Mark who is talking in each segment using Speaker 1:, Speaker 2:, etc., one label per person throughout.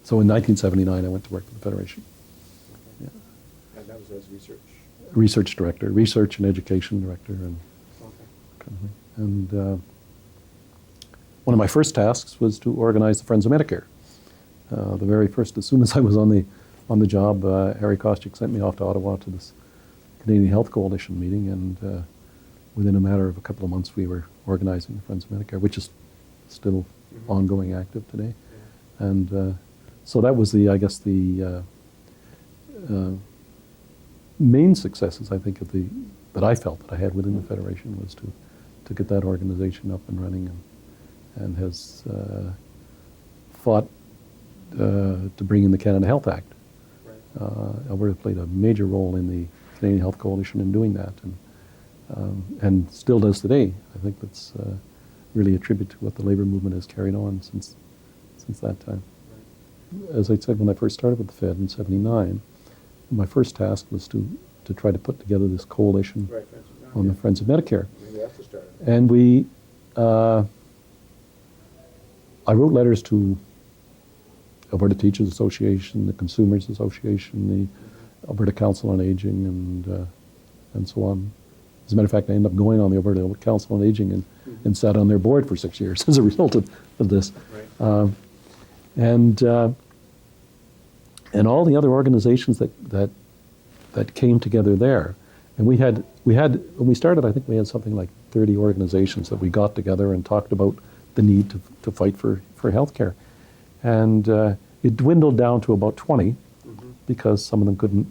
Speaker 1: So in 1979, I went to work for the Federation.
Speaker 2: Okay. Yeah. And that was as
Speaker 1: Research director, research and education director, and
Speaker 2: Okay.
Speaker 1: kind of thing. And one of my first tasks was to organize the Friends of Medicare. The very first, as soon as I was on the job, Harry Kostyk sent me off to Ottawa to this Canadian Health Coalition meeting, and within a matter of a couple of months, we were organizing the Friends of Medicare, which is still ongoing, active today.
Speaker 2: Yeah.
Speaker 1: And so that was I guess the main successes, I think, that I felt that I had within the Federation was to get that organization up and running, and has fought to bring in the Canada Health Act.
Speaker 2: Right.
Speaker 1: Alberta played a major role in the Canadian Health Coalition in doing that, and still does today. I think that's really a tribute to what the labor movement has carried on since that time.
Speaker 2: Right.
Speaker 1: As I said, when I first started with the Fed in '79, my first task was to try to put together this coalition
Speaker 2: Right.
Speaker 1: on the Friends of Medicare.
Speaker 2: Maybe that's the start.
Speaker 1: And I wrote letters to Alberta Teachers Association, the Consumers Association, the Alberta Council on Aging, and so on. As a matter of fact, I ended up going on the Alberta Council on Aging and sat on their board for 6 years as a result of this.
Speaker 2: Right.
Speaker 1: And all the other organizations that came together there. And we had when we started, I think we had something like 30 organizations that we got together and talked about the need to fight for healthcare. And it dwindled down to about 20 because some of them couldn't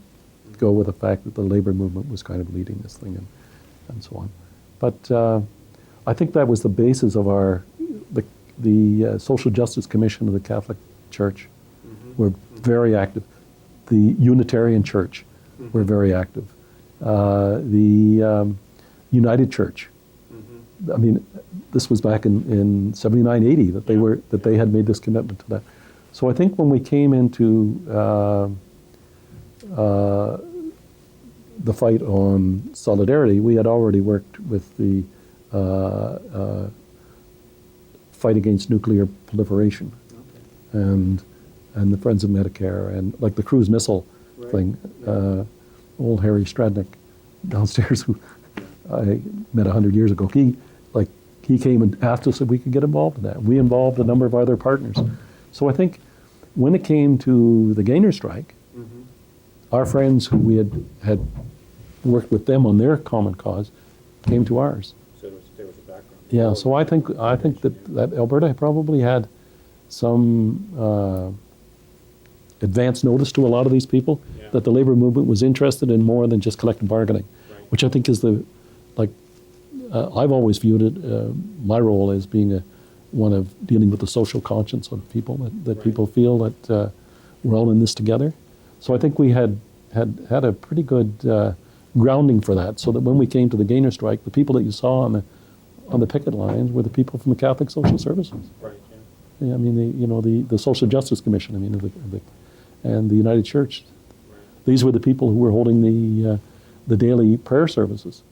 Speaker 1: go with the fact that the labor movement was kind of leading this thing and so on. But I think that was the basis of the Social Justice Commission of the Catholic Church were very active. The Unitarian Church were very active. The United Church. I mean, this was back in 79, 80 that they had made this commitment to that. So I think when we came into the fight on solidarity, we had already worked with the fight against nuclear proliferation, and the Friends of Medicare, and like the cruise missile thing. Old Harry Stradnick downstairs, who I met 100 years ago, he came and asked us if we could get involved in that. We involved a number of other partners. So I think when it came to the Gainer strike, our friends who we had worked with them on their common cause came to ours.
Speaker 2: So there was a background.
Speaker 1: Yeah, so I think that Alberta probably had some advance notice to a lot of these people that the labor movement was interested in more than just collective bargaining, which I think is I've always viewed it, my role as being one of dealing with the social conscience of people, that people feel that we're all in this together. So I think we had a pretty good grounding for that, so that when we came to the Gainer strike, the people that you saw on the picket lines were the people from the Catholic Social Services.
Speaker 2: Right.
Speaker 1: Yeah, I mean, the Social Justice Commission, and the United Church. These were the people who were holding the daily prayer services.